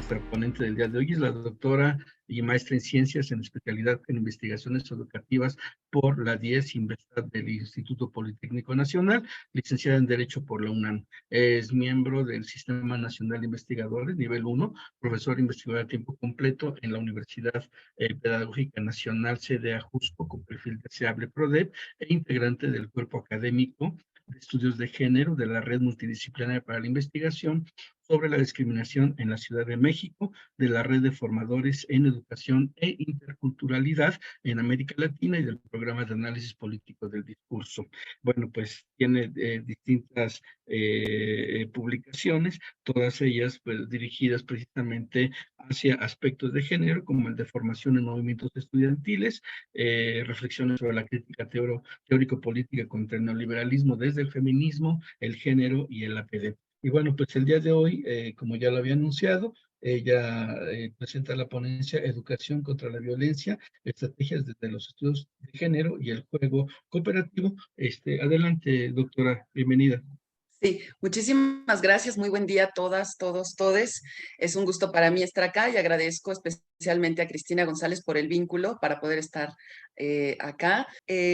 nuestra ponente del día de hoy es la doctora y maestra en ciencias en especialidad en investigaciones educativas por la 10 Universidad del Instituto Politécnico Nacional, licenciada en Derecho por la UNAM. Es miembro del Sistema Nacional de Investigadores, nivel 1, profesor investigador a tiempo completo en la Universidad Pedagógica Nacional, sede Ajusco, con perfil deseable PRODEP, e integrante del cuerpo académico de estudios de género de la Red Multidisciplinaria para la Investigación sobre la Discriminación en la Ciudad de México, de la Red de Formadores en Educación e Interculturalidad en América Latina y del Programa de Análisis Político del Discurso. Bueno, pues tiene distintas publicaciones, todas ellas pues, dirigidas precisamente hacia aspectos de género, como el de formación en movimientos estudiantiles, reflexiones sobre la crítica teórico-política contra el neoliberalismo desde el feminismo, el género y el APD. Y bueno, pues el día de hoy, como ya lo había anunciado, ella presenta la ponencia Educación contra la Violencia, estrategias desde los estudios de género y el juego cooperativo. Adelante, doctora, bienvenida. Sí, muchísimas gracias. Muy buen día a todas, todos, todes. Es un gusto para mí estar acá y agradezco especialmente a Cristina González por el vínculo para poder estar acá.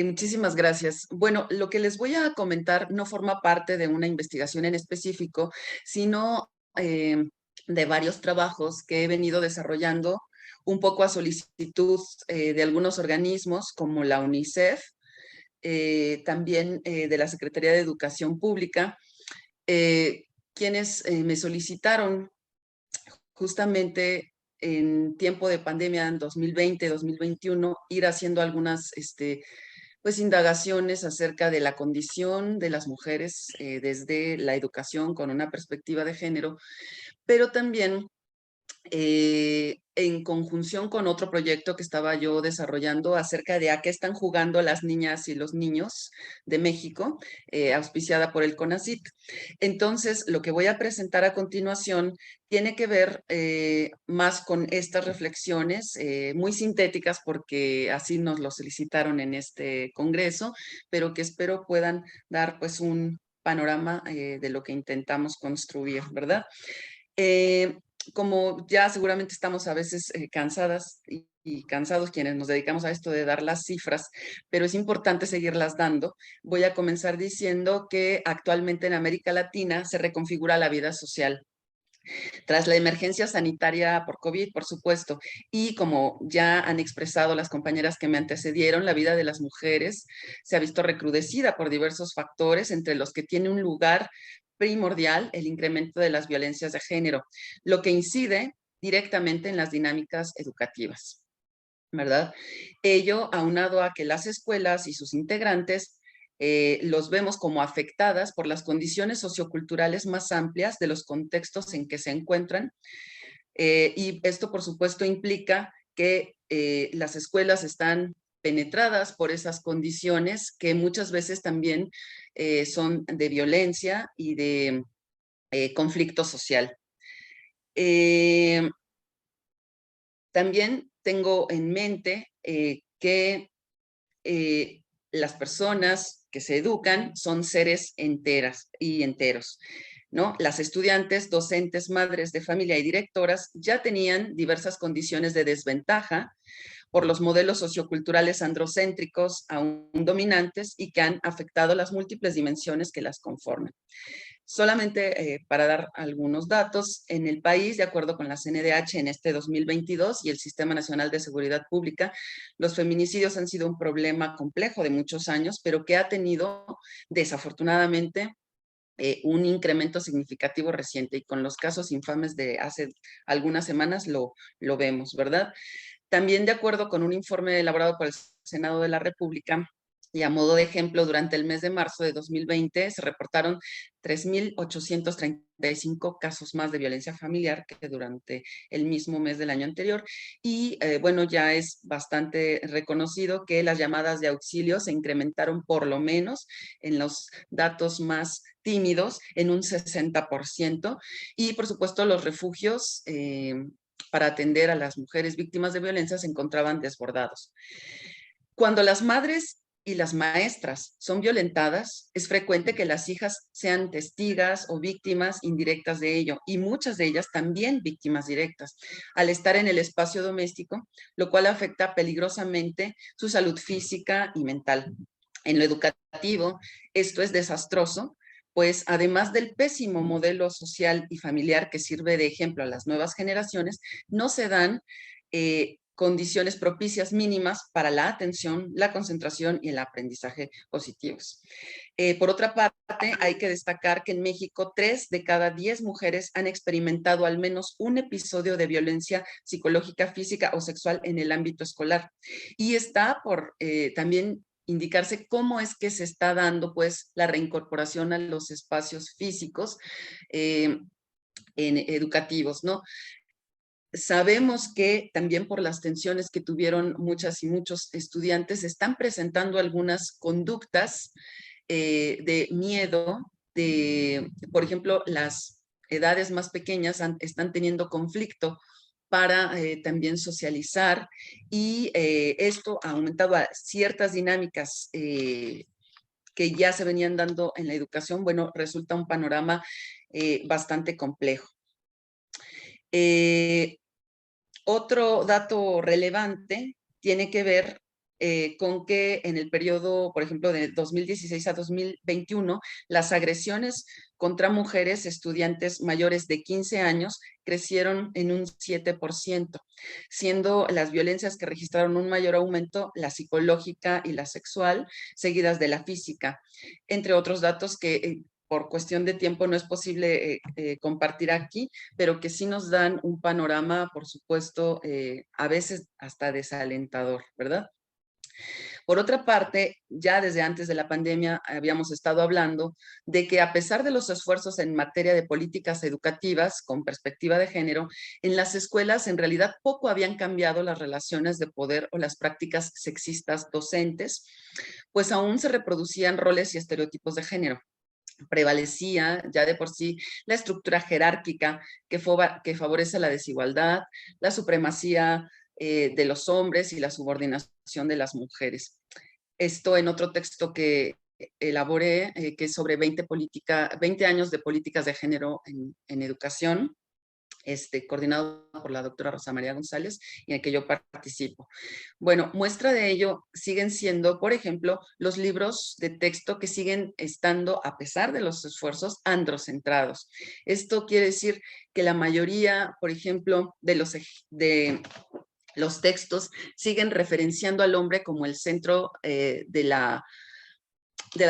Muchísimas gracias. Bueno, lo que les voy a comentar no forma parte de una investigación en específico, sino de varios trabajos que he venido desarrollando un poco a solicitud de algunos organismos como la UNICEF, también de la Secretaría de Educación Pública, quienes me solicitaron justamente en tiempo de pandemia en 2020, 2021, ir haciendo algunas pues indagaciones acerca de la condición de las mujeres desde la educación con una perspectiva de género, pero también en conjunción con otro proyecto que estaba yo desarrollando acerca de a qué están jugando las niñas y los niños de México, auspiciada por el CONACYT. Entonces, lo que voy a presentar a continuación tiene que ver más con estas reflexiones, muy sintéticas porque así nos lo solicitaron en este congreso, pero que espero puedan dar pues un panorama de lo que intentamos construir, ¿verdad? Como ya seguramente estamos a veces cansadas y cansados quienes nos dedicamos a esto de dar las cifras, pero es importante seguirlas dando. Voy a comenzar diciendo que actualmente en América Latina se reconfigura la vida social. Tras la emergencia sanitaria por COVID, por supuesto, y como ya han expresado las compañeras que me antecedieron, la vida de las mujeres se ha visto recrudecida por diversos factores, entre los que tiene un lugar primordial el incremento de las violencias de género, lo que incide directamente en las dinámicas educativas, ¿verdad? Ello aunado a que las escuelas y sus integrantes los vemos como afectadas por las condiciones socioculturales más amplias de los contextos en que se encuentran. Y esto, por supuesto, implica que las escuelas están penetradas por esas condiciones que muchas veces también son de violencia y de conflicto social. También tengo en mente que las personas que se educan son seres enteras y enteros, ¿no? Las estudiantes, docentes, madres de familia y directoras ya tenían diversas condiciones de desventaja por los modelos socioculturales androcéntricos aún dominantes y que han afectado las múltiples dimensiones que las conforman. Solamente para dar algunos datos, en el país, de acuerdo con la CNDH, en este 2022 y el Sistema Nacional de Seguridad Pública, los feminicidios han sido un problema complejo de muchos años, pero que ha tenido, desafortunadamente, un incremento significativo reciente, y con los casos infames de hace algunas semanas lo vemos, ¿verdad? También, de acuerdo con un informe elaborado por el Senado de la República, y a modo de ejemplo, durante el mes de marzo de 2020 se reportaron 3.835 casos más de violencia familiar que durante el mismo mes del año anterior. Y bueno, ya es bastante reconocido que las llamadas de auxilio se incrementaron por lo menos en los datos más tímidos en un 60%. Y por supuesto los refugios para atender a las mujeres víctimas de violencia se encontraban desbordados. Cuando las madres y las maestras son violentadas, es frecuente que las hijas sean testigas o víctimas indirectas de ello, y muchas de ellas también víctimas directas, al estar en el espacio doméstico, lo cual afecta peligrosamente su salud física y mental. En lo educativo, esto es desastroso, pues además del pésimo modelo social y familiar que sirve de ejemplo a las nuevas generaciones, no se dan condiciones propicias mínimas para la atención, la concentración y el aprendizaje positivos. Por otra parte, hay que destacar que en México 3 de cada 10 mujeres han experimentado al menos un episodio de violencia psicológica, física o sexual en el ámbito escolar. Y está por también indicarse cómo es que se está dando pues la reincorporación a los espacios físicos educativos, ¿no? Sabemos que también por las tensiones que tuvieron muchas y muchos estudiantes, están presentando algunas conductas de miedo, por ejemplo, las edades más pequeñas están teniendo conflicto para también socializar, y esto ha aumentado a ciertas dinámicas que ya se venían dando en la educación. Bueno, resulta un panorama bastante complejo. Otro dato relevante tiene que ver con que en el periodo, por ejemplo, de 2016 a 2021, las agresiones contra mujeres estudiantes mayores de 15 años crecieron en un 7%, siendo las violencias que registraron un mayor aumento la psicológica y la sexual, seguidas de la física, entre otros datos que por cuestión de tiempo no es posible compartir aquí, pero que sí nos dan un panorama, por supuesto, a veces hasta desalentador, ¿verdad? Por otra parte, ya desde antes de la pandemia habíamos estado hablando de que a pesar de los esfuerzos en materia de políticas educativas con perspectiva de género, en las escuelas en realidad poco habían cambiado las relaciones de poder o las prácticas sexistas docentes, pues aún se reproducían roles y estereotipos de género. Prevalecía ya de por sí la estructura jerárquica que favorece la desigualdad, la supremacía de los hombres y la subordinación de las mujeres. Esto en otro texto que elaboré, que es sobre 20 años de políticas de género en educación, coordinado por la doctora Rosa María González, y en el que yo participo. Bueno, muestra de ello siguen siendo, por ejemplo, los libros de texto que siguen estando, a pesar de los esfuerzos, androcentrados. Esto quiere decir que la mayoría, por ejemplo, de los textos siguen referenciando al hombre como el centro de la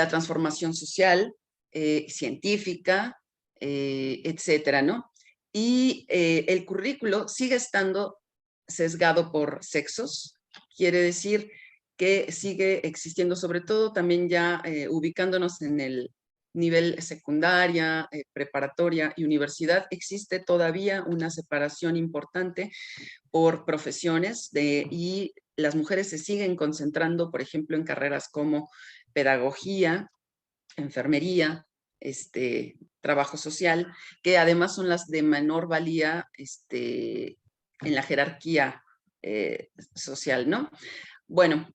transformación social, científica, etcétera, ¿no? Y el currículo sigue estando sesgado por sexos, quiere decir que sigue existiendo, sobre todo también ya ubicándonos en el nivel secundaria, preparatoria y universidad, existe todavía una separación importante por profesiones y las mujeres se siguen concentrando, por ejemplo, en carreras como pedagogía, enfermería, trabajo social, que además son las de menor valía en la jerarquía social, ¿no? Bueno,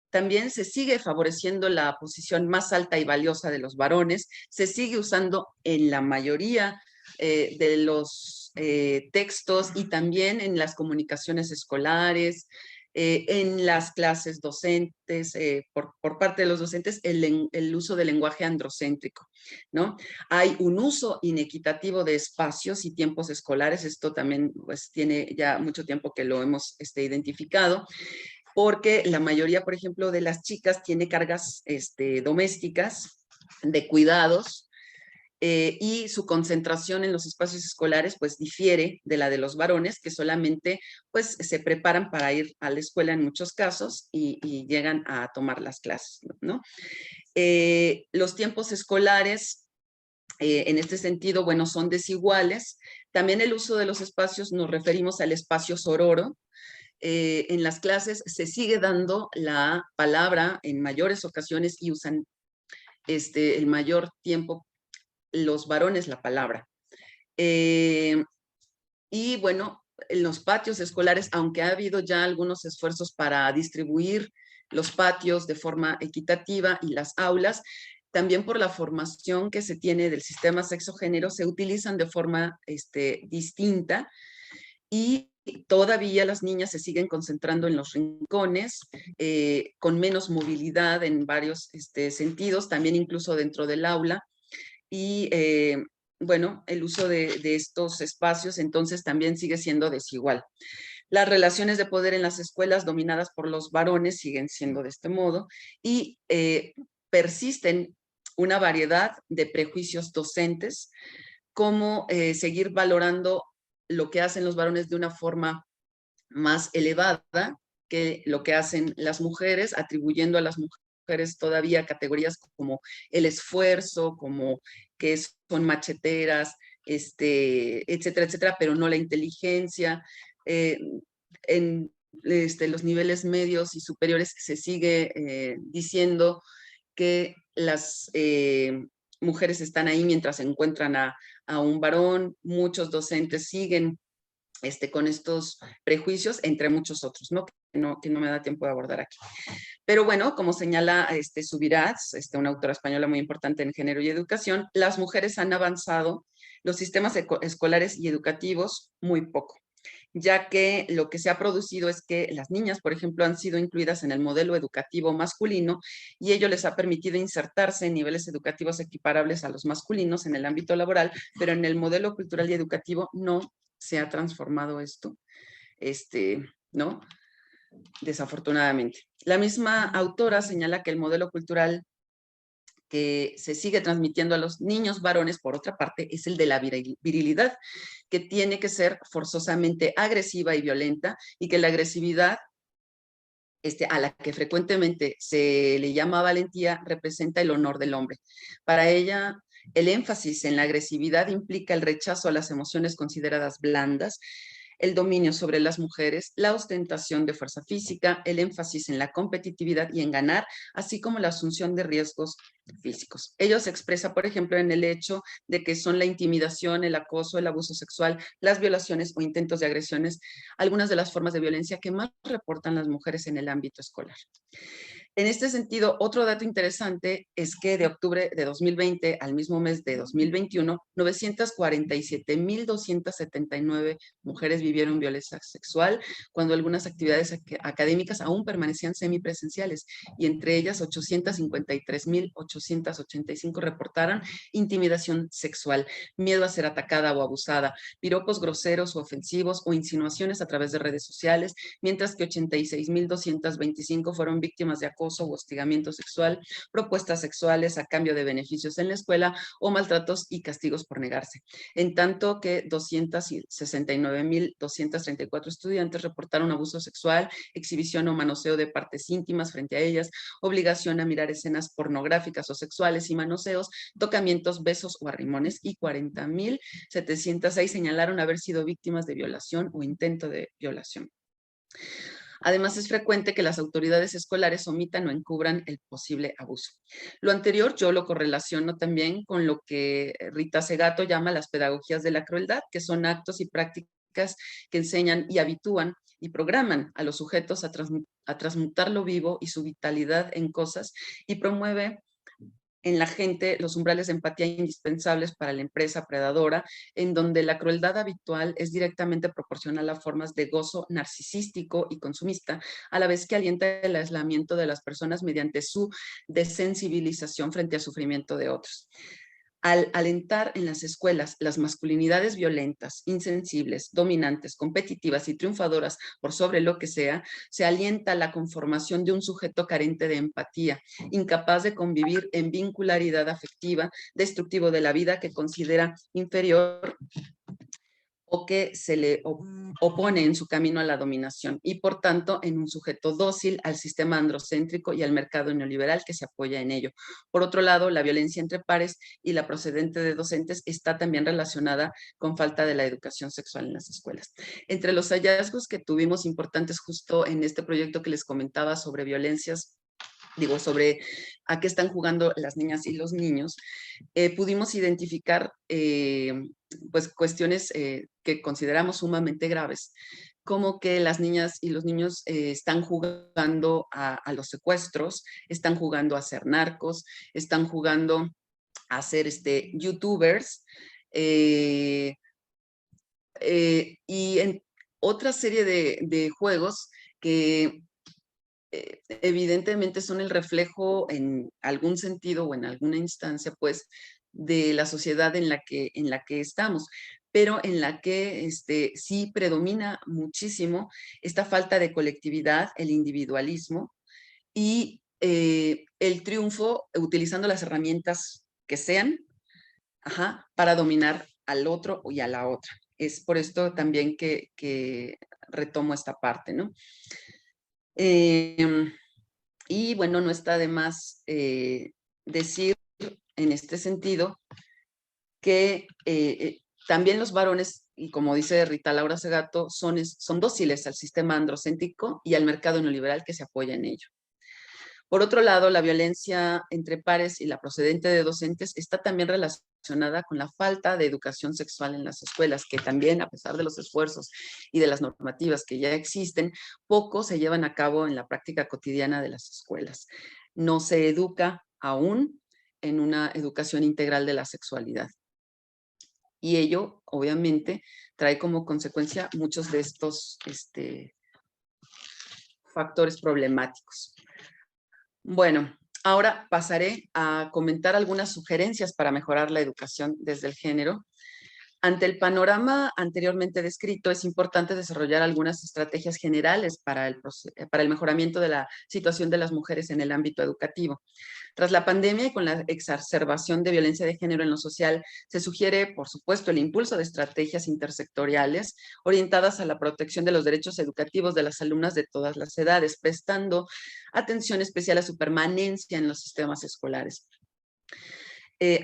también se sigue favoreciendo la posición más alta y valiosa de los varones, se sigue usando en la mayoría de los textos y también en las comunicaciones escolares, en las clases docentes, por parte de los docentes, el uso del lenguaje androcéntrico, ¿no? Hay un uso inequitativo de espacios y tiempos escolares, esto también pues tiene ya mucho tiempo que lo hemos identificado, porque la mayoría, por ejemplo, de las chicas tiene cargas domésticas de cuidados, y su concentración en los espacios escolares pues difiere de la de los varones, que solamente pues se preparan para ir a la escuela en muchos casos y llegan a tomar las clases, ¿no? Los tiempos escolares en este sentido, bueno, son desiguales. También el uso de los espacios, nos referimos al espacio sororo. En las clases se sigue dando la palabra en mayores ocasiones y usan el mayor tiempo los varones la palabra. Y bueno, en los patios escolares, aunque ha habido ya algunos esfuerzos para distribuir los patios de forma equitativa y las aulas. También por la formación que se tiene del sistema sexo-género, se utilizan de forma distinta y todavía las niñas se siguen concentrando en los rincones, con menos movilidad en varios sentidos, también incluso dentro del aula. Y bueno, el uso de estos espacios entonces también sigue siendo desigual. Las relaciones de poder en las escuelas dominadas por los varones siguen siendo de este modo y persisten una variedad de prejuicios docentes, como seguir valorando lo que hacen los varones de una forma más elevada que lo que hacen las mujeres, atribuyendo a las mujeres todavía categorías como el esfuerzo, como que son macheteras, etcétera, etcétera, pero no la inteligencia. En los niveles medios y superiores se sigue diciendo que las mujeres están ahí mientras encuentran a un varón. Muchos docentes siguen con estos prejuicios, entre muchos otros, ¿no? Que no me da tiempo de abordar aquí. Pero bueno, como señala Subirats, una autora española muy importante en género y educación, las mujeres han avanzado los sistemas escolares y educativos muy poco, ya que lo que se ha producido es que las niñas, por ejemplo, han sido incluidas en el modelo educativo masculino y ello les ha permitido insertarse en niveles educativos equiparables a los masculinos en el ámbito laboral, pero en el modelo cultural y educativo no se ha transformado esto, ¿no? Desafortunadamente. La misma autora señala que el modelo cultural que se sigue transmitiendo a los niños varones, por otra parte, es el de la virilidad, que tiene que ser forzosamente agresiva y violenta, y que la agresividad a la que frecuentemente se le llama valentía, representa el honor del hombre. Para ella, el énfasis en la agresividad implica el rechazo a las emociones consideradas blandas, el dominio sobre las mujeres, la ostentación de fuerza física, el énfasis en la competitividad y en ganar, así como la asunción de riesgos físicos. Ello se expresa, por ejemplo, en el hecho de que son la intimidación, el acoso, el abuso sexual, las violaciones o intentos de agresiones, algunas de las formas de violencia que más reportan las mujeres en el ámbito escolar. En este sentido, otro dato interesante es que de octubre de 2020 al mismo mes de 2021, 947,279 mujeres vivieron violencia sexual, cuando algunas actividades académicas aún permanecían semipresenciales, y entre ellas 853,885 reportaron intimidación sexual, miedo a ser atacada o abusada, piropos groseros o ofensivos o insinuaciones a través de redes sociales, mientras que 86,225 fueron víctimas de acoso o hostigamiento sexual, propuestas sexuales a cambio de beneficios en la escuela o maltratos y castigos por negarse. En tanto que 269,234 estudiantes reportaron abuso sexual, exhibición o manoseo de partes íntimas frente a ellas, obligación a mirar escenas pornográficas o sexuales y manoseos, tocamientos, besos o arrimones, y 40,706 señalaron haber sido víctimas de violación o intento de violación. Además, es frecuente que las autoridades escolares omitan o encubran el posible abuso. Lo anterior yo lo correlaciono también con lo que Rita Segato llama las pedagogías de la crueldad, que son actos y prácticas que enseñan y habitúan y programan a los sujetos a transmutar lo vivo y su vitalidad en cosas, y promueve en la gente los umbrales de empatía indispensables para la empresa predadora, en donde la crueldad habitual es directamente proporcional a formas de gozo narcisístico y consumista, a la vez que alienta el aislamiento de las personas mediante su desensibilización frente al sufrimiento de otros. Al alentar en las escuelas las masculinidades violentas, insensibles, dominantes, competitivas y triunfadoras por sobre lo que sea, se alienta la conformación de un sujeto carente de empatía, incapaz de convivir en vincularidad afectiva, destructivo de la vida, que considera inferior o que se le opone en su camino a la dominación, y por tanto en un sujeto dócil al sistema androcéntrico y al mercado neoliberal que se apoya en ello. Por otro lado, la violencia entre pares y la procedente de docentes está también relacionada con falta de la educación sexual en las escuelas. Entre los hallazgos que tuvimos importantes justo en este proyecto que les comentaba sobre violencias, sobre a qué están jugando las niñas y los niños, pudimos identificar pues cuestiones que consideramos sumamente graves, como que las niñas y los niños están jugando a los secuestros, están jugando a ser narcos, están jugando a ser youtubers, y en otra serie de juegos que evidentemente son el reflejo en algún sentido o en alguna instancia, pues, de la sociedad en la que estamos, pero en la que sí predomina muchísimo esta falta de colectividad, el individualismo y el triunfo utilizando las herramientas que sean, ajá, para dominar al otro y a la otra. Es por esto también que retomo esta parte, ¿no? Em, y bueno, no está de más decir en este sentido que también los varones, y como dice Rita Laura Segato, son dóciles al sistema androcéntrico y al mercado neoliberal que se apoya en ello. Por otro lado, la violencia entre pares y la procedente de docentes está también relacionada con la falta de educación sexual en las escuelas, que también, a pesar de los esfuerzos y de las normativas que ya existen, poco se llevan a cabo en la práctica cotidiana de las escuelas. No se educa aún en una educación integral de la sexualidad. Y ello, obviamente, trae como consecuencia muchos de estos factores problemáticos. Bueno, ahora pasaré a comentar algunas sugerencias para mejorar la educación desde el género. Ante el panorama anteriormente descrito, es importante desarrollar algunas estrategias generales para el mejoramiento de la situación de las mujeres en el ámbito educativo. Tras la pandemia y con la exacerbación de violencia de género en lo social, se sugiere, por supuesto, el impulso de estrategias intersectoriales orientadas a la protección de los derechos educativos de las alumnas de todas las edades, prestando atención especial a su permanencia en los sistemas escolares.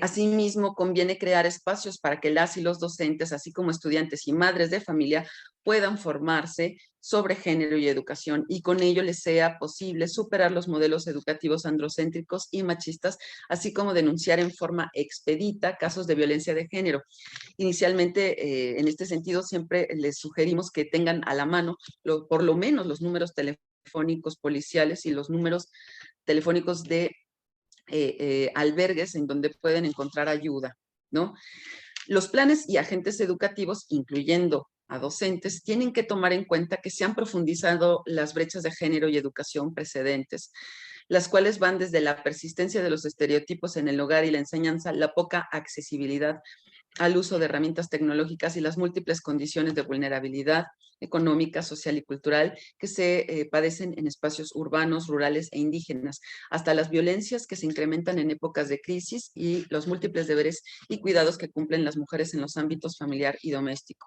Asimismo, conviene crear espacios para que las y los docentes, así como estudiantes y madres de familia, puedan formarse sobre género y educación y con ello les sea posible superar los modelos educativos androcéntricos y machistas, así como denunciar en forma expedita casos de violencia de género. Inicialmente, en este sentido, siempre les sugerimos que tengan a la mano por lo menos los números telefónicos policiales y los números telefónicos de albergues en donde pueden encontrar ayuda, ¿no? Los planes y agentes educativos, incluyendo a docentes, tienen que tomar en cuenta que se han profundizado las brechas de género y educación precedentes, las cuales van desde la persistencia de los estereotipos en el hogar y la enseñanza, la poca accesibilidad al uso de herramientas tecnológicas y las múltiples condiciones de vulnerabilidad económica, social y cultural que se padecen en espacios urbanos, rurales e indígenas, hasta las violencias que se incrementan en épocas de crisis y los múltiples deberes y cuidados que cumplen las mujeres en los ámbitos familiar y doméstico.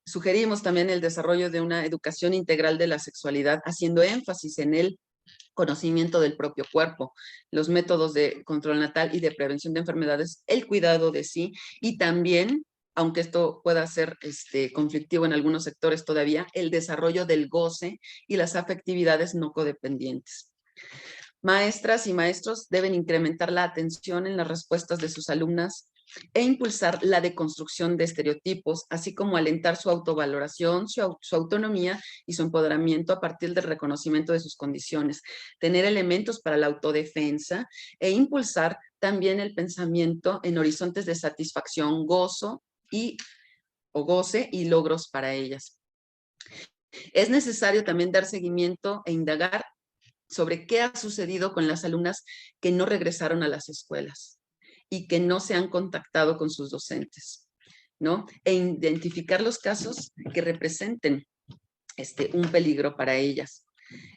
Sugerimos también el desarrollo de una educación integral de la sexualidad, haciendo énfasis en el conocimiento del propio cuerpo, los métodos de control natal y de prevención de enfermedades, el cuidado de sí y también, aunque esto pueda ser conflictivo en algunos sectores todavía, el desarrollo del goce y las afectividades no codependientes. Maestras y maestros deben incrementar la atención en las respuestas de sus alumnas e impulsar la deconstrucción de estereotipos, así como alentar su autovaloración, su autonomía y su empoderamiento a partir del reconocimiento de sus condiciones, tener elementos para la autodefensa e impulsar también el pensamiento en horizontes de satisfacción, goce y logros para ellas. Es necesario también dar seguimiento e indagar sobre qué ha sucedido con las alumnas que no regresaron a las escuelas y que no se han contactado con sus docentes, ¿no? E identificar los casos que representen un peligro para ellas.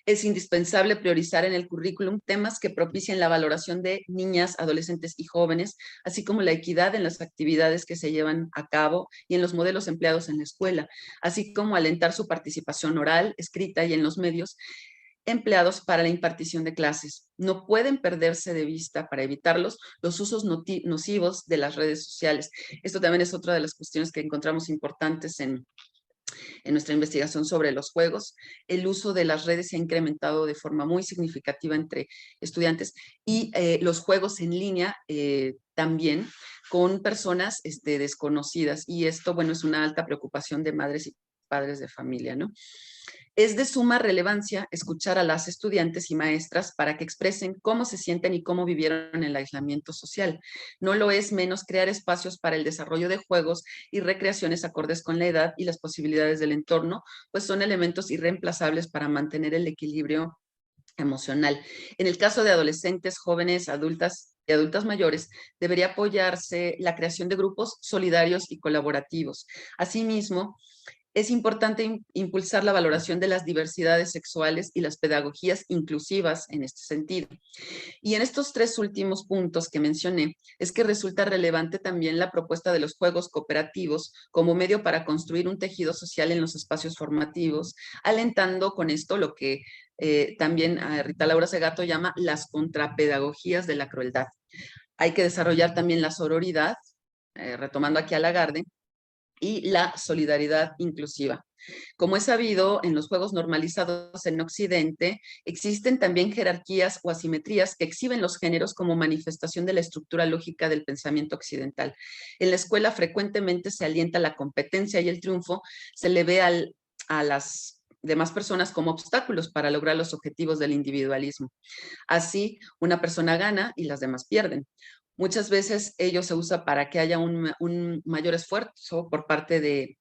Es indispensable priorizar en el currículum temas que propicien la valoración de niñas, adolescentes y jóvenes, así como la equidad en las actividades que se llevan a cabo y en los modelos empleados en la escuela, así como alentar su participación oral, escrita y en los medios empleados para la impartición de clases. No pueden perderse de vista, para evitarlos, los usos nocivos de las redes sociales. Esto también es otra de las cuestiones que encontramos importantes en nuestra investigación sobre los juegos. El uso de las redes se ha incrementado de forma muy significativa entre estudiantes y los juegos en línea también con personas desconocidas. Y esto, bueno, es una alta preocupación de madres y padres de familia, ¿no? Es de suma relevancia escuchar a las estudiantes y maestras para que expresen cómo se sienten y cómo vivieron el aislamiento social. No lo es menos crear espacios para el desarrollo de juegos y recreaciones acordes con la edad y las posibilidades del entorno, pues son elementos irreemplazables para mantener el equilibrio emocional. En el caso de adolescentes, jóvenes, adultas y adultas mayores, debería apoyarse la creación de grupos solidarios y colaborativos. Asimismo, es importante impulsar la valoración de las diversidades sexuales y las pedagogías inclusivas en este sentido. Y en estos tres últimos puntos que mencioné, es que resulta relevante también la propuesta de los juegos cooperativos como medio para construir un tejido social en los espacios formativos, alentando con esto lo que también Rita Laura Segato llama las contrapedagogías de la crueldad. Hay que desarrollar también la sororidad, retomando aquí a Lagarde, y la solidaridad inclusiva. Como es sabido, en los juegos normalizados en Occidente existen también jerarquías o asimetrías que exhiben los géneros como manifestación de la estructura lógica del pensamiento occidental. En la escuela frecuentemente se alienta la competencia y el triunfo se le ve a las demás personas como obstáculos para lograr los objetivos del individualismo. Así, una persona gana y las demás pierden. Muchas veces ello se usa para que haya un mayor esfuerzo por parte de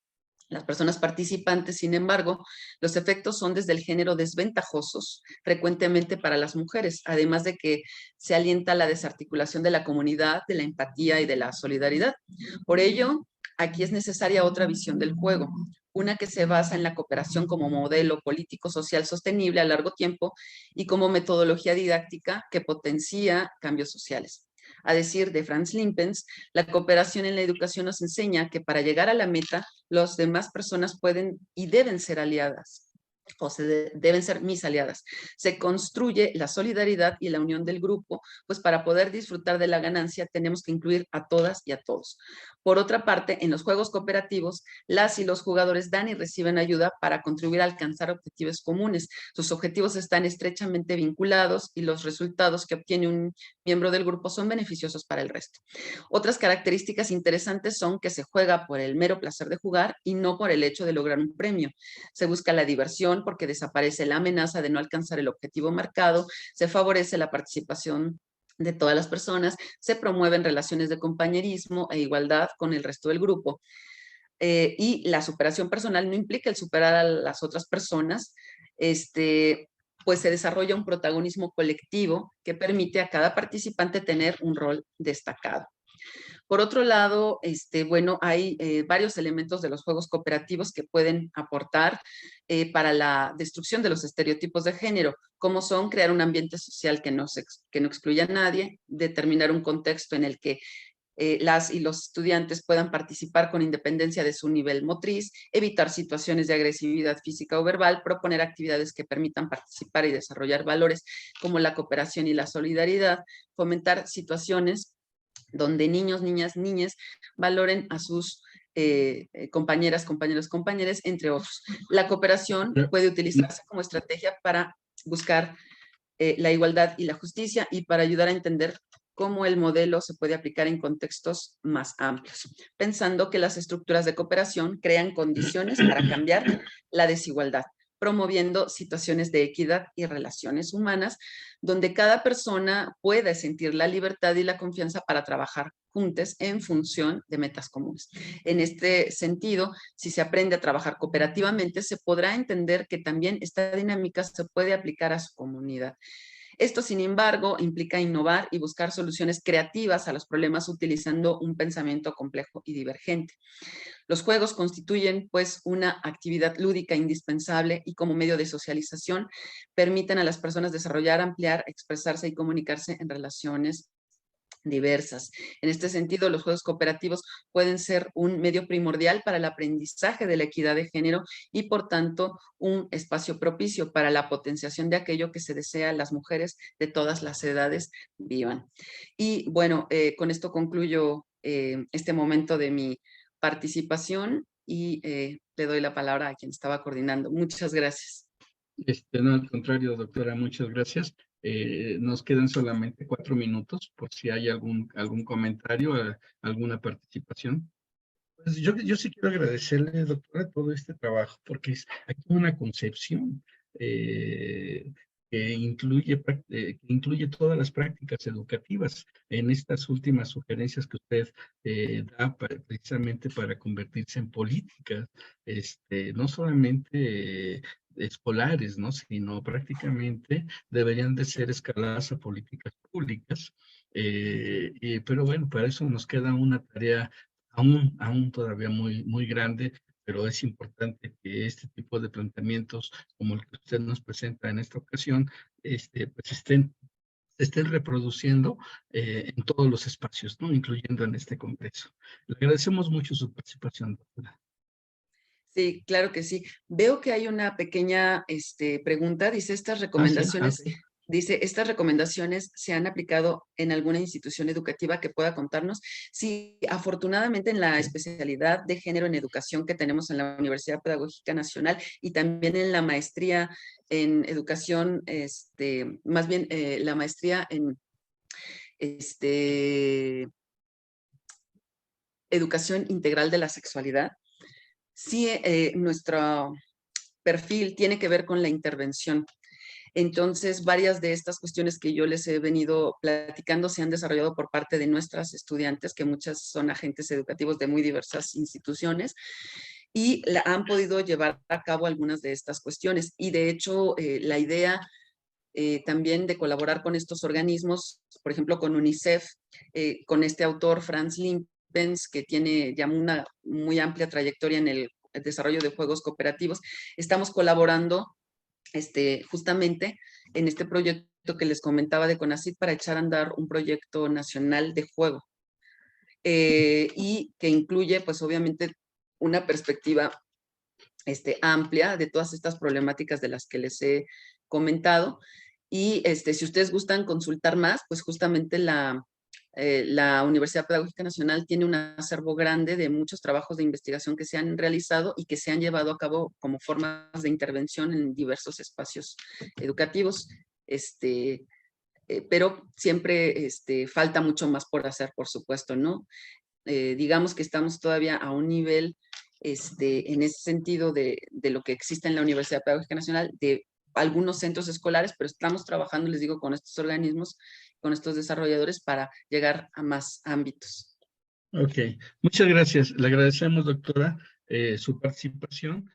las personas participantes. Sin embargo, los efectos son desde el género desventajosos, frecuentemente para las mujeres, además de que se alienta la desarticulación de la comunidad, de la empatía y de la solidaridad. Por ello, aquí es necesaria otra visión del juego, una que se basa en la cooperación como modelo político-social sostenible a largo tiempo y como metodología didáctica que potencia cambios sociales. A decir de Franz Limpens, la cooperación en la educación nos enseña que para llegar a la meta, las demás personas pueden y deben ser aliadas o deben ser mis aliadas. Se construye la solidaridad y la unión del grupo, pues para poder disfrutar de la ganancia tenemos que incluir a todas y a todos. Por otra parte, en los juegos cooperativos, las y los jugadores dan y reciben ayuda para contribuir a alcanzar objetivos comunes. Sus objetivos están estrechamente vinculados y los resultados que obtiene un miembro del grupo son beneficiosos para el resto. Otras características interesantes son que se juega por el mero placer de jugar y no por el hecho de lograr un premio. Se busca la diversión porque desaparece la amenaza de no alcanzar el objetivo marcado, se favorece la participación de todas las personas, se promueven relaciones de compañerismo e igualdad con el resto del grupo. Y la superación personal no implica el superar a las otras personas, pues se desarrolla un protagonismo colectivo que permite a cada participante tener un rol destacado. Por otro lado, bueno, hay varios elementos de los juegos cooperativos que pueden aportar para la destrucción de los estereotipos de género, como son crear un ambiente social que no excluya a nadie, determinar un contexto en el que las y los estudiantes puedan participar con independencia de su nivel motriz, evitar situaciones de agresividad física o verbal, proponer actividades que permitan participar y desarrollar valores como la cooperación y la solidaridad, fomentar situaciones donde niños, niñas, niñas valoren a sus compañeras, compañeros, compañeros, entre otros. La cooperación puede utilizarse como estrategia para buscar la igualdad y la justicia y para ayudar a entender cómo el modelo se puede aplicar en contextos más amplios, pensando que las estructuras de cooperación crean condiciones para cambiar la desigualdad, promoviendo situaciones de equidad y relaciones humanas, donde cada persona pueda sentir la libertad y la confianza para trabajar juntos en función de metas comunes. En este sentido, si se aprende a trabajar cooperativamente, se podrá entender que también esta dinámica se puede aplicar a su comunidad. Esto, sin embargo, implica innovar y buscar soluciones creativas a los problemas utilizando un pensamiento complejo y divergente. Los juegos constituyen, pues, una actividad lúdica indispensable y como medio de socialización permiten a las personas desarrollar, ampliar, expresarse y comunicarse en relaciones diversas. En este sentido, los juegos cooperativos pueden ser un medio primordial para el aprendizaje de la equidad de género y, por tanto, un espacio propicio para la potenciación de aquello que se desea las mujeres de todas las edades vivan. Y bueno, con esto concluyo este momento de mi participación y le doy la palabra a quien estaba coordinando. Muchas gracias. No, al contrario, doctora, muchas gracias. Nos quedan solamente 4 minutos por si hay algún comentario, alguna participación. Pues yo sí quiero agradecerle, doctora, todo este trabajo, porque aquí una concepción que incluye todas las prácticas educativas en estas últimas sugerencias que usted da precisamente para convertirse en políticas, no solamente escolares, ¿no? Sino prácticamente deberían de ser escaladas a políticas públicas. Pero bueno, para eso nos queda una tarea aún todavía muy grande, pero es importante que este tipo de planteamientos, como el que usted nos presenta en esta ocasión, pues se estén reproduciendo en todos los espacios, ¿no? Incluyendo en este congreso. Le agradecemos mucho su participación, doctora. Sí, claro que sí. Veo que hay una pequeña pregunta. Ah, sí, ok. Dice, ¿estas recomendaciones se han aplicado en alguna institución educativa que pueda contarnos? Sí, afortunadamente en la especialidad de género en educación que tenemos en la Universidad Pedagógica Nacional y también en la maestría en educación, más bien la maestría en educación integral de la sexualidad, sí, nuestro perfil tiene que ver con la intervención. Entonces, varias de estas cuestiones que yo les he venido platicando se han desarrollado por parte de nuestras estudiantes, que muchas son agentes educativos de muy diversas instituciones, y han podido llevar a cabo algunas de estas cuestiones. Y de hecho, la idea también de colaborar con estos organismos, por ejemplo, con UNICEF, con este autor, Franz Limpens, que tiene ya una muy amplia trayectoria en el desarrollo de juegos cooperativos, estamos colaborando justamente en este proyecto que les comentaba de CONACYT para echar a andar un proyecto nacional de juego y que incluye, pues obviamente, una perspectiva amplia de todas estas problemáticas de las que les he comentado. Y si ustedes gustan consultar más, pues justamente la Universidad Pedagógica Nacional tiene un acervo grande de muchos trabajos de investigación que se han realizado y que se han llevado a cabo como formas de intervención en diversos espacios educativos. Pero siempre falta mucho más por hacer, por supuesto, ¿no? Digamos que estamos todavía a un nivel, en ese sentido de lo que existe en la Universidad Pedagógica Nacional, de algunos centros escolares, pero estamos trabajando, les digo, con estos organismos, con estos desarrolladores para llegar a más ámbitos. Ok, muchas gracias. Le agradecemos, doctora, su participación.